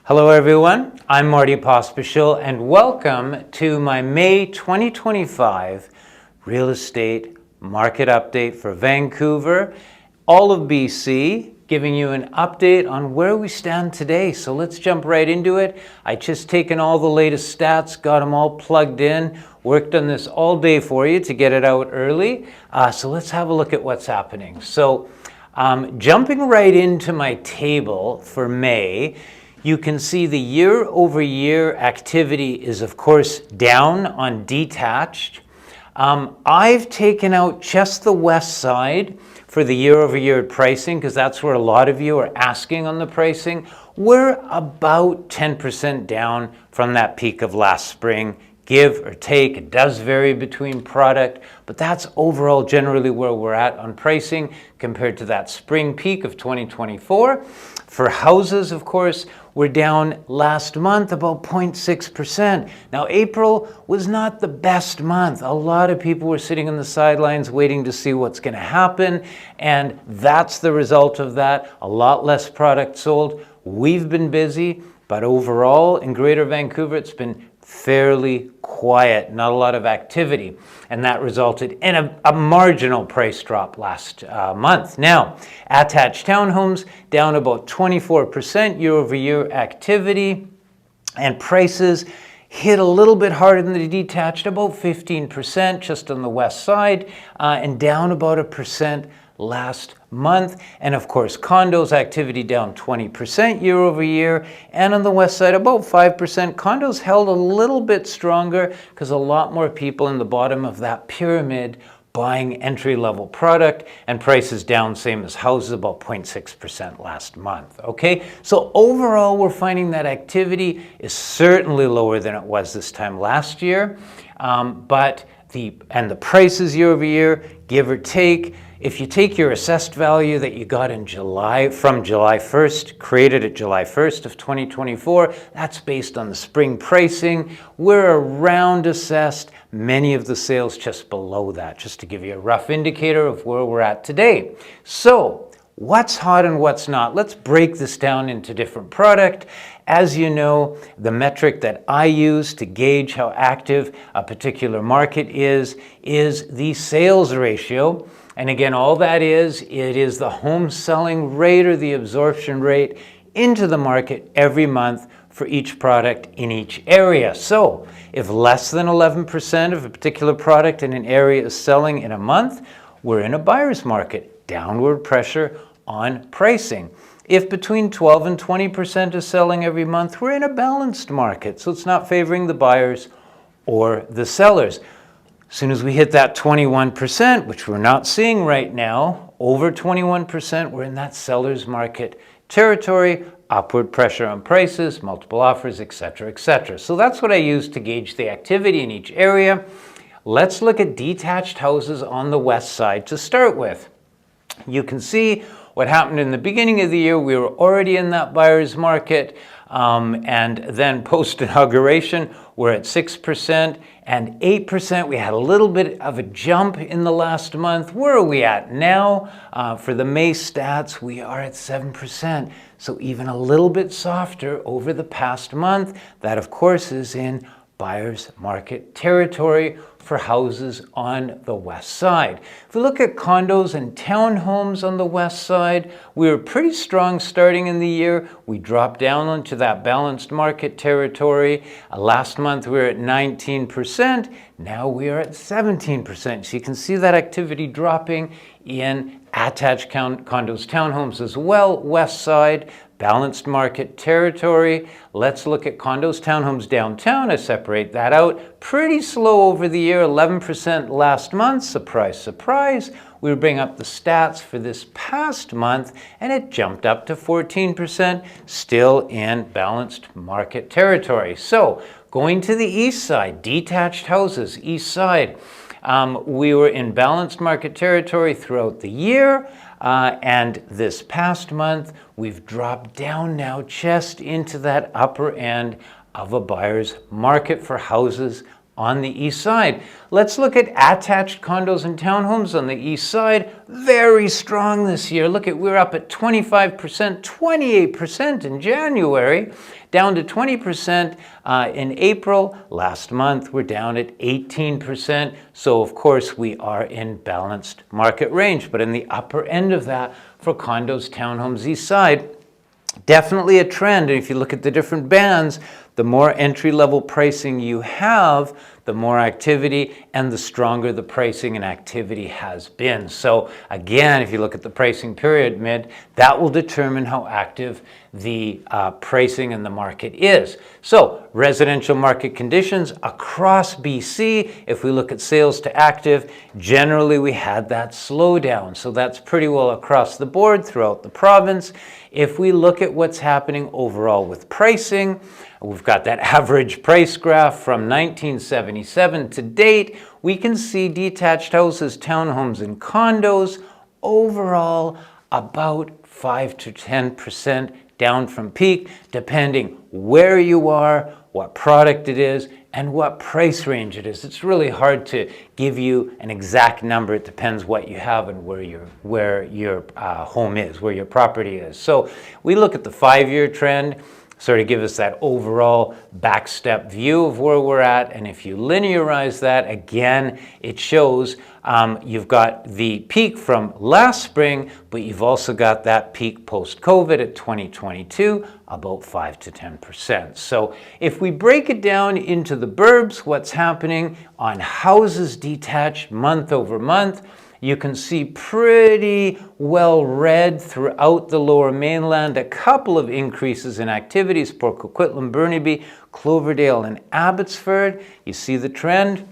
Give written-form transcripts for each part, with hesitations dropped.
Hello everyone, I'm Marty and welcome to my May 2025 real estate market update for Vancouver, all of BC, giving you an update on where we stand today. So let's jump right into it. I just taken all the latest stats, got them all plugged in, worked on this all day for you to get it out early. So let's have a look at what's happening. So jumping right into my table for May, you can see the year-over-year activity is, of course, down on detached. I've taken out just the west side for the year-over-year pricing because that's where a lot of you are asking on the pricing. We're about 10% down from that peak of last spring. Give or take, it does vary between product, but that's overall generally where we're at on pricing compared to that spring peak of 2024. For houses, of course, we're down last month about 0.6%. Now, April was not the best month. A lot of people were sitting on the sidelines waiting to see what's going to happen, and that's the result of that. A lot less product sold. We've been busy, but overall in Greater Vancouver, it's been fairly quiet, not a lot of activity, and that resulted in a marginal price drop last month. Now, attached townhomes down about 24% year-over-year activity, and prices hit a little bit harder than the detached, about 15% just on the west side, and down about 1% last month. And of course, condos activity down 20% year over year, and on the west side about 5%. Condos held a little bit stronger because a lot more people in the bottom of that pyramid buying entry-level product, and prices down same as houses, about 0.6% last month. Okay, so overall we're finding that activity is certainly lower than it was this time last year, but the prices year over year, give or take, if you take your assessed value that you got in July, from July 1st, created at July 1st of 2024, that's based on the spring pricing. We're around assessed, many of the sales just below that, just to give you a rough indicator of where we're at today. So, what's hot and what's not? Let's break this down into different product. As you know, the metric that I use to gauge how active a particular market is the sales ratio. And again, all that is, it is the home selling rate or the absorption rate into the market every month for each product in each area. So if less than 11% of a particular product in an area is selling in a month, we're in a buyer's market, downward pressure on pricing. If between 12 and 20% is selling every month, we're in a balanced market. So it's not favoring the buyers or the sellers. As soon as we hit that 21%, which we're not seeing right now, over 21%, we're in that seller's market territory, upward pressure on prices, multiple offers, etc., etc. So that's what I use to gauge the activity in each area. Let's look at detached houses on the west side to start with. You can see what happened in the beginning of the year. We were already in that buyer's market, and then post-inauguration, we're at 6% and 8%. We had a little bit of a jump in the last month. Where are we at now? For the May stats, we are at 7%. So even a little bit softer over the past month. That, of course, is in buyer's market territory for houses on the west side. If we look at condos and townhomes on the west side, we were pretty strong starting in the year. We dropped down into that balanced market territory. Last month we were at 19%. Now we are at 17%. So you can see that activity dropping in attached condos, townhomes as well. West side, balanced market territory. Let's look at condos, townhomes downtown. I separate that out. Pretty slow over the year, 11% last month. Surprise, surprise. We bring up the stats for this past month, and it jumped up to 14%, still in balanced market territory. So going to the east side, detached houses, east side. We were in balanced market territory throughout the year, and this past month we've dropped down now just into that upper end of a buyer's market for houses on the east side. Let's look at attached condos and townhomes on the east side. Very strong this year. Look at, we're up at 25%, 28% in January, down to 20% in April. Last month, we're down at 18%. So of course, we are in balanced market range, but in the upper end of that for condos, townhomes, east side. Definitely a trend. And if you look at the different bands, the more entry-level pricing you have, the more activity and the stronger the pricing and activity has been. So again, if you look at the pricing pyramid, that will determine how active the pricing in the market is. So residential market conditions across BC, if we look at sales to active, generally we had that slowdown. So that's pretty well across the board throughout the province. If we look at what's happening overall with pricing, we've got that average price graph from 1977 to date. We can see detached houses, townhomes, and condos overall about 5 to 10% down from peak, depending where you are, what product it is, and what price range it is. It's really hard to give you an exact number. It depends what you have and where your home is, where your property is. So we look at the 5-year trend, sort of give us that overall backstep view of where we're at. And if you linearize that, again, it shows you've got the peak from last spring, but you've also got that peak post-COVID at 2022, about 5 to 10%. So if we break it down into the burbs, what's happening on houses detached month over month, you can see pretty well read throughout the Lower Mainland, a couple of increases in activities, Port Coquitlam, Burnaby, Cloverdale, and Abbotsford. You see the trend.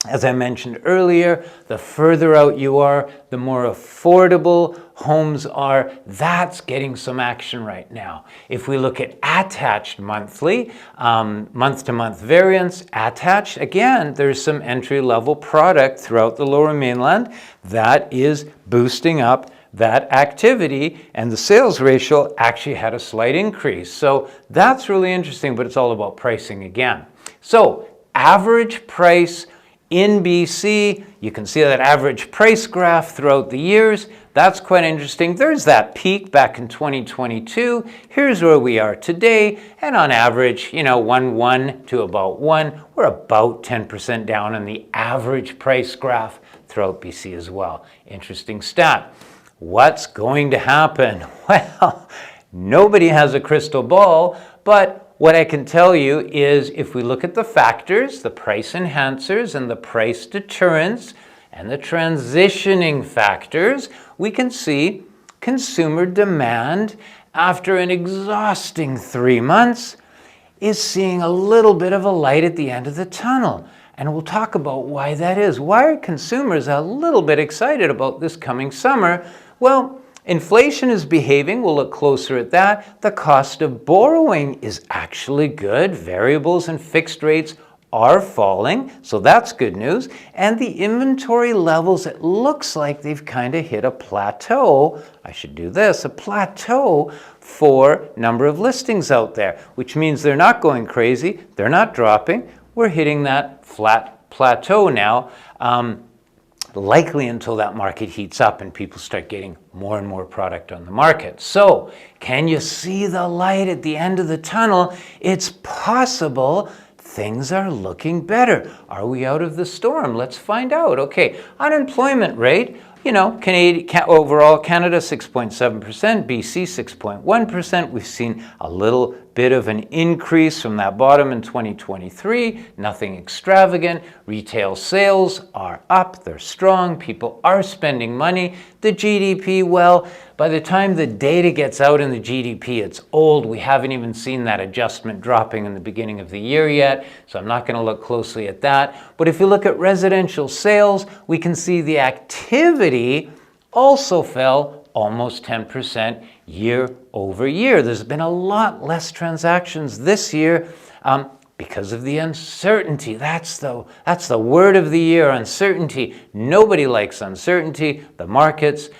As I mentioned earlier, the further out you are, the more affordable homes are. That's getting some action right now. If we look at attached monthly, month-to-month variance, attached, again, there's some entry-level product throughout the Lower Mainland that is boosting up that activity, and the sales ratio actually had a slight increase. So that's really interesting, but it's all about pricing again. So average price in BC, you can see that average price graph throughout the years. That's quite interesting. There's that peak back in 2022. Here's where we are today. And on average, 1 to about 1, we're about 10% down on the average price graph throughout BC as well. Interesting stat. What's going to happen? Well, nobody has a crystal ball, but what I can tell you is if we look at the factors, the price enhancers and the price deterrents and the transitioning factors, we can see consumer demand after an exhausting 3 months is seeing a little bit of a light at the end of the tunnel. And we'll talk about why that is. Why are consumers a little bit excited about this coming summer? Well, inflation is behaving. We'll look closer at that. The cost of borrowing is actually good. Variables and fixed rates are falling, so that's good news. And the inventory levels, it looks like they've kind of hit a plateau. I should do this, a plateau for number of listings out there, which means they're not going crazy. They're not dropping. We're hitting that flat plateau now. Likely until that market heats up and people start getting more and more product on the market. So, can you see the light at the end of the tunnel? It's possible things are looking better. Are we out of the storm? Let's find out. Okay, unemployment rate, overall Canada 6.7%, BC 6.1%. We've seen a little bit of an increase from that bottom in 2023, nothing extravagant. Retail sales are up, they're strong, people are spending money. The GDP, well, by the time the data gets out in the GDP, it's old. We haven't even seen that adjustment dropping in the beginning of the year yet, so I'm not going to look closely at that. But if you look at residential sales, we can see the activity also fell almost 10% year over year. There's been a lot less transactions this year because of the uncertainty. That's the word of the year, uncertainty. Nobody likes uncertainty. The markets,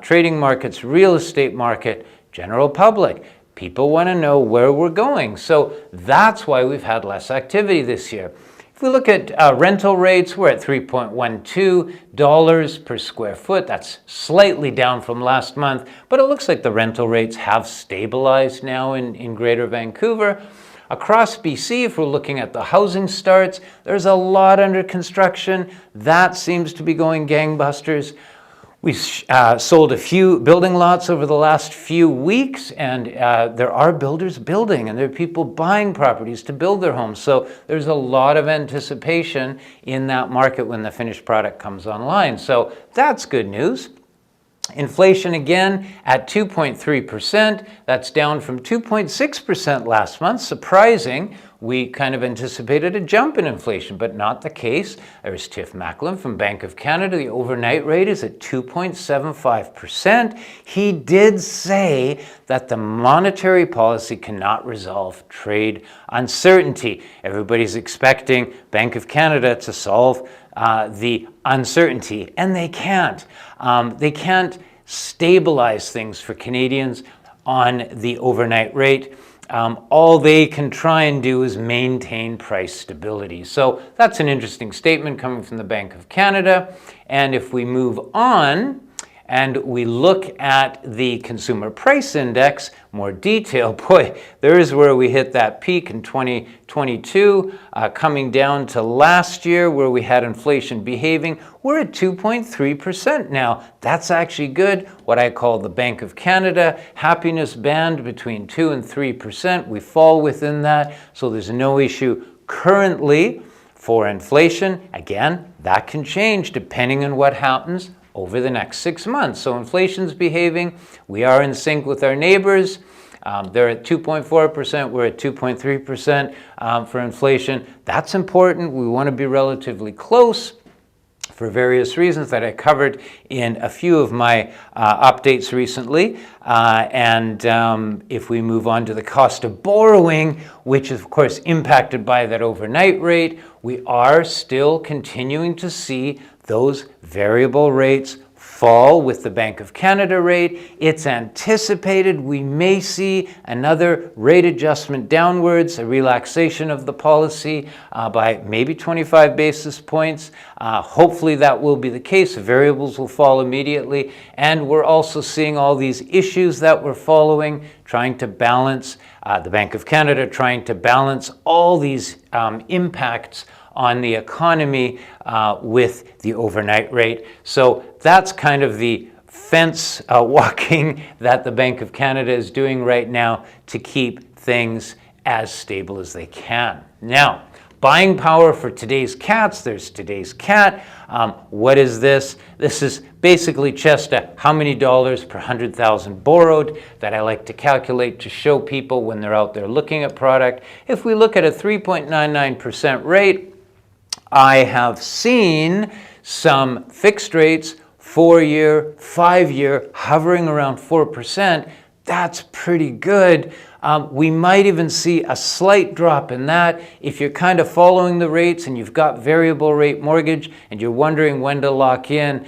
trading markets, real estate market, general public. People want to know where we're going. So that's why we've had less activity this year. If we look at rental rates, we're at $3.12 per square foot. That's slightly down from last month, but it looks like the rental rates have stabilized now in Greater Vancouver. Across BC, if we're looking at the housing starts, there's a lot under construction. That seems to be going gangbusters. We sold a few building lots over the last few weeks, and there are builders building, and there are people buying properties to build their homes. So there's a lot of anticipation in that market when the finished product comes online. So that's good news. Inflation again at 2.3%. That's down from 2.6% last month. Surprising. We kind of anticipated a jump in inflation, but not the case. There's Tiff Macklin from Bank of Canada. The overnight rate is at 2.75%. He did say that the monetary policy cannot resolve trade uncertainty. Everybody's expecting Bank of Canada to solve the uncertainty, and they can't. They can't stabilize things for Canadians on the overnight rate. All they can try and do is maintain price stability. So that's an interesting statement coming from the Bank of Canada. And if we move on and we look at the consumer price index, more detail, boy, there is where we hit that peak in 2022, coming down to last year where we had inflation behaving. We're at 2.3% now. That's actually good. What I call the Bank of Canada happiness band between 2 and 3%. We fall within that, so there's no issue currently for inflation. Again, that can change depending on what happens over the next 6 months. So inflation's behaving. We are in sync with our neighbors. They're at 2.4%. We're at 2.3% for inflation. That's important. We want to be relatively close for various reasons that I covered in a few of my updates recently. If we move on to the cost of borrowing, which is of course impacted by that overnight rate, we are still continuing to see those variable rates fall with the Bank of Canada rate. It's anticipated we may see another rate adjustment downwards, a relaxation of the policy by maybe 25 basis points. Hopefully that will be the case. The variables will fall immediately. And we're also seeing all these issues that we're following, trying to balance, the Bank of Canada trying to balance all these impacts on the economy with the overnight rate. So that's kind of the fence walking that the Bank of Canada is doing right now to keep things as stable as they can. Now, buying power for today's cats. There's today's cat. What is this? This is basically just how many dollars per 100,000 borrowed that I like to calculate to show people when they're out there looking at product. If we look at a 3.99% rate, I have seen some fixed rates, 4-year, 5-year, hovering around 4%. That's pretty good. We might even see a slight drop in that. If you're kind of following the rates and you've got variable rate mortgage and you're wondering when to lock in,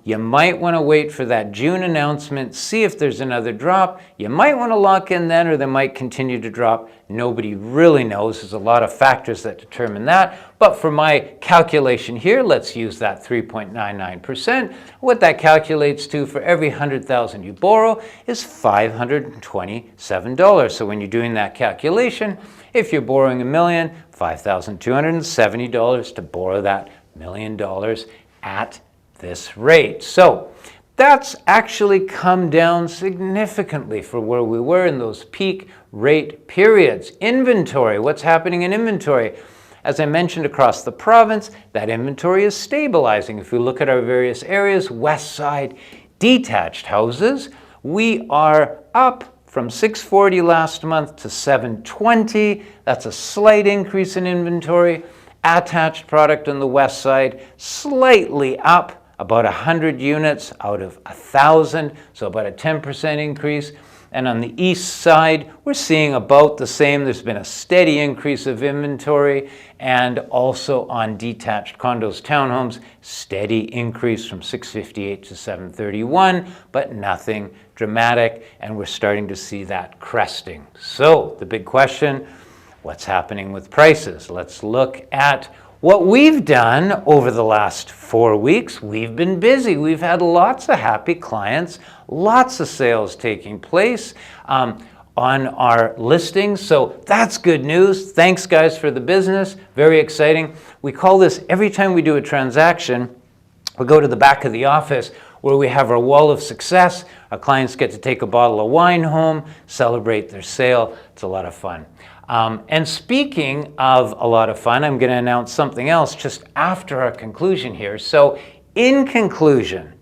you might want to wait for that June announcement, see if there's another drop. You might want to lock in then, or they might continue to drop. Nobody really knows. There's a lot of factors that determine that. But for my calculation here, let's use that 3.99%. What that calculates to for every 100,000 you borrow is $527. So when you're doing that calculation, if you're borrowing $1 million, $5,270 to borrow that $1 million at this rate. So that's actually come down significantly from where we were in those peak rate periods. Inventory, what's happening in inventory? As I mentioned, across the province, that inventory is stabilizing. If we look at our various areas, west side detached houses, we are up from 640 last month to 720. That's a slight increase in inventory. Attached product on the west side, slightly up, about 100 units out of 1,000, so about a 10% increase. And on the east side, we're seeing about the same. There's been a steady increase of inventory, and also on detached condos, townhomes, steady increase from 658 to 731, but nothing dramatic, and we're starting to see that cresting. So the big question, what's happening with prices. Let's look at what we've done over the last 4 weeks. We've been busy. We've had lots of happy clients, lots of sales taking place on our listings. So that's good news. Thanks, guys, for the business. Very exciting. We call this, every time we do a transaction, we go to the back of the office where we have our wall of success. Our clients get to take a bottle of wine home, celebrate their sale. It's a lot of fun. And speaking of a lot of fun, I'm going to announce something else just after our conclusion here. So in conclusion,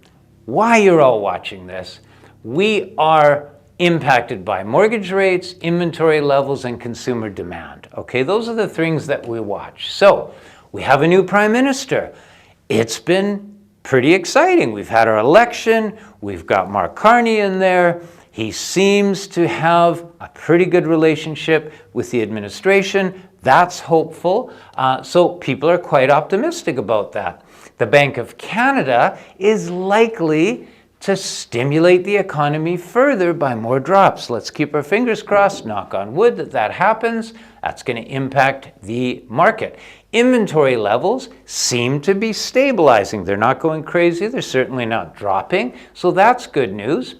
why you're all watching this, we are impacted by mortgage rates, inventory levels, and consumer demand. Okay, those are the things that we watch. So we have a new prime minister. It's been pretty exciting. We've had our election. We've got Mark Carney in there. He seems to have a pretty good relationship with the administration. That's hopeful. So people are quite optimistic about that. The Bank of Canada is likely to stimulate the economy further by more drops. Let's keep our fingers crossed, knock on wood, that happens. That's going to impact the market. Inventory levels seem to be stabilizing. They're not going crazy. They're certainly not dropping. So that's good news.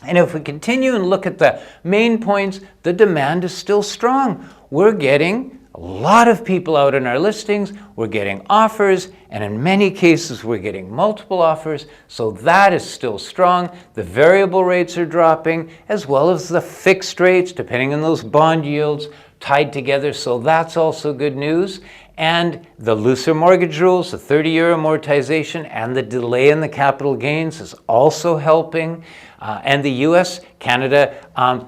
And if we continue and look at the main points, the demand is still strong. We're getting a lot of people out in our listings. We're getting offers, and in many cases, we're getting multiple offers. So that is still strong. The variable rates are dropping, as well as the fixed rates, depending on those bond yields, tied together. So that's also good news. And the looser mortgage rules, the 30-year amortization, and the delay in the capital gains is also helping. And the US-Canada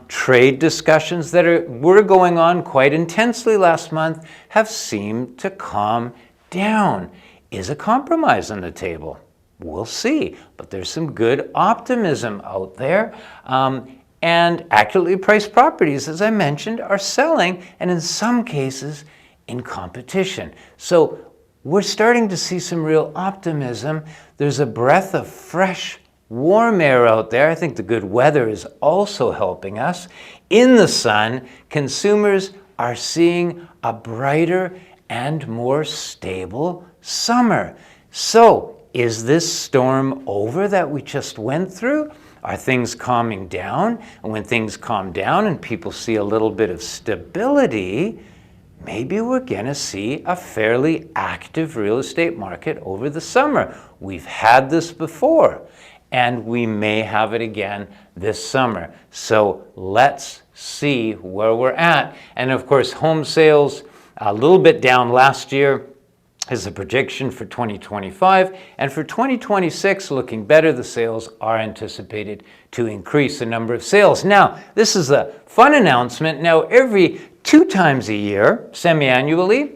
trade discussions that were going on quite intensely last month have seemed to calm down. Is a compromise on the table? We'll see. But there's some good optimism out there. And accurately priced properties, as I mentioned, are selling, and in some cases, in competition. So we're starting to see some real optimism. There's a breath of fresh, warm air out there. I think the good weather is also helping us. In the sun, consumers are seeing a brighter and more stable summer. So is this storm over that we just went through? Are things calming down? And when things calm down and people see a little bit of stability, maybe we're going to see a fairly active real estate market over the summer. We've had this before, and we may have it again this summer. So let's see where we're at. And of course, home sales a little bit down last year is a prediction for 2025. And for 2026, looking better, the sales are anticipated to increase the number of sales. Now, this is a fun announcement. Now, every 2 times a year, semi-annually,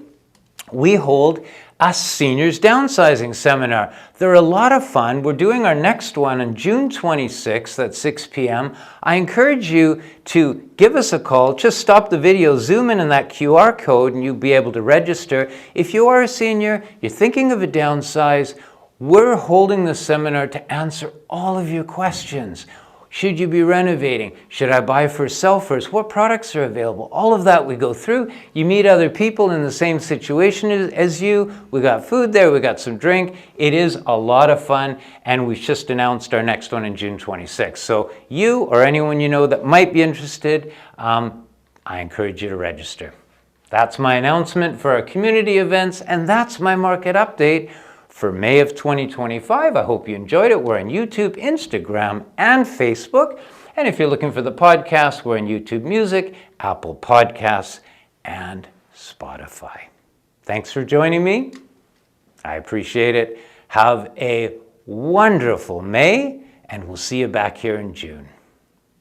we hold a seniors downsizing seminar. They're a lot of fun. We're doing our next one on June 26th at 6 p.m. I encourage you to give us a call. Just stop the video, zoom in on that QR code, and you'll be able to register. If you are a senior, you're thinking of a downsize, we're holding the seminar to answer all of your questions. Should you be renovating? Should I buy for sell first? What products are available? All of that we go through. You meet other people in the same situation as you. We got food there. We got some drink. It is a lot of fun. And we've just announced our next one in June 26th. So you or anyone you know that might be interested, I encourage you to register. That's my announcement for our community events. And that's my market update for May of 2025. I hope you enjoyed it. We're on YouTube, Instagram, and Facebook. And if you're looking for the podcast, we're on YouTube Music, Apple Podcasts, and Spotify. Thanks for joining me. I appreciate it. Have a wonderful May, and we'll see you back here in June.